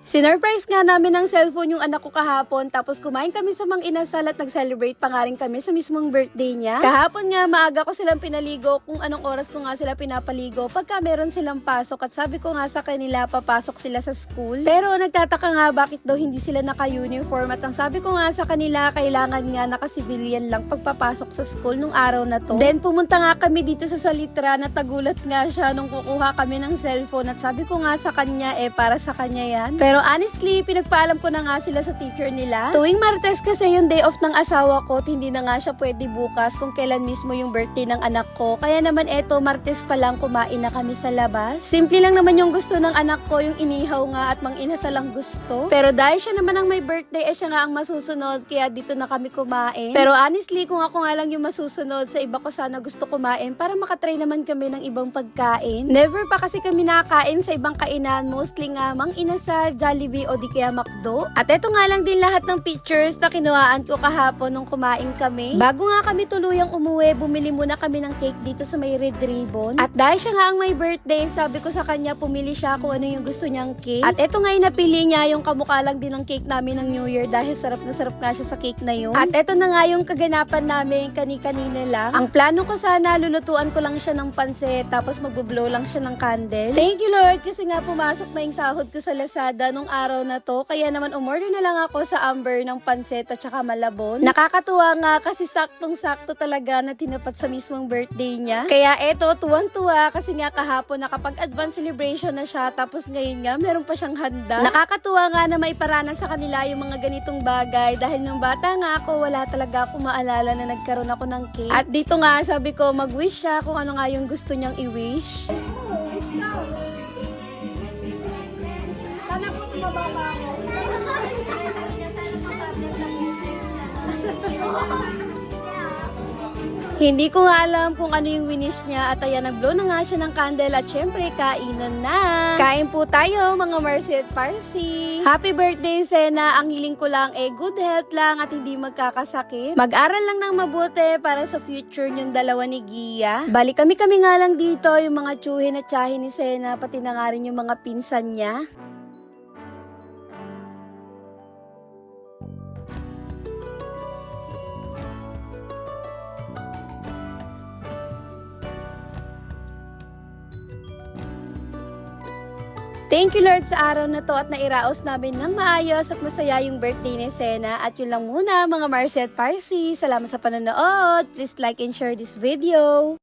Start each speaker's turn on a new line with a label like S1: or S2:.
S1: Sinurprise nga namin ng cellphone yung anak ko kahapon, tapos kumain kami sa Mang Inasal at nag-celebrate pa nga rin kami sa mismong birthday niya. Kahapon nga maaga ko silang pinaligo kung anong oras ko nga sila pinapaligo pagka meron silang pasok, at sabi ko nga sa kanila papasok sila sa school. Pero nagtataka nga bakit daw hindi sila naka-uniform, at ang sabi ko nga sa kanila kailangan nga naka-civilian lang pagpapasok sa school nung araw na to. Then pumunta nga kami dito sa Salitra, natagulat nga siya nung kukuha kami ng cellphone, at sabi ko nga sa kanya para sa kanya yan. Pero honestly, pinagpaalam ko na nga sila sa teacher nila. Tuwing Martes kasi yung day off ng asawa ko, at hindi na nga siya pwede bukas kung kailan mismo yung birthday ng anak ko. Kaya naman Martes pa lang kumain na kami sa labas. Simple lang naman yung gusto ng anak ko, yung inihaw nga at Mang Inasal ang gusto. Pero dahil siya naman ang may birthday, siya nga ang masusunod, kaya dito na kami kumain. Pero honestly, kung ako nga lang yung masusunod, sa iba ko sana gusto kumain para makatry naman kami ng ibang pagkain. Never pa kasi kami nakakain sa ibang kainan, mostly nga Mang Inasal, Jollibee o di kaya McDo. At eto nga lang din lahat ng pictures na kinuhaan ko kahapon nung kumain kami. Bago nga kami tuluyang umuwi, bumili muna kami ng cake dito sa may Red Ribbon. At dahil siya nga ang may birthday, sabi ko sa kanya pumili siya kung ano yung gusto niyang cake. At eto nga yung napili niya, yung kamukha lang din ng cake namin ng New Year dahil sarap na sarap nga siya sa cake na yun. At eto na nga yung kaganapan namin kani-kanina lang. Ang plano ko sana, lulutuan ko lang siya ng pansit tapos magbo-blow lang siya ng candle. Thank you Lord, kasi nga pumasok na yung sahod ko sa Lazada nung araw na to, kaya naman umorder na lang ako sa Amber ng pansit at saka malabon. Nakakatuwa nga kasi saktong-sakto talaga na tinapat sa mismong birthday niya. Kaya eto, tuwang-tuwa kasi nga kahapon nakapag-advance celebration na siya, tapos ngayon nga meron pa siyang handa. Nakakatuwa nga na maiparana sa kanila yung mga ganitong bagay dahil nung bata nga ako, wala talaga ako maalala na nagkaroon ako ng cake. At dito nga sabi ko mag-wish siya kung ano nga yung gusto niyang i-wish. Sana po tumababa ako. Hindi ko nga alam kung ano yung winish niya, at ayan, nag-blow na nga siya ng candle at syempre kainan na. Kain po tayo mga Marcy at Parsi. Happy birthday Sena! Ang hiling ko lang good health lang at hindi magkakasakit. Mag-aral lang ng mabuti para sa future yung dalawa ni Gia. Bali kami nga lang dito, yung mga tsuhin at tsahin ni Sena, pati na nga rin yung mga pinsan niya. Thank you Lord sa araw na to at nairaos namin ng maayos at masaya yung birthday ni Sena. At yun lang muna mga Marcy at Parsi. Salamat sa panonood. Please like and share this video.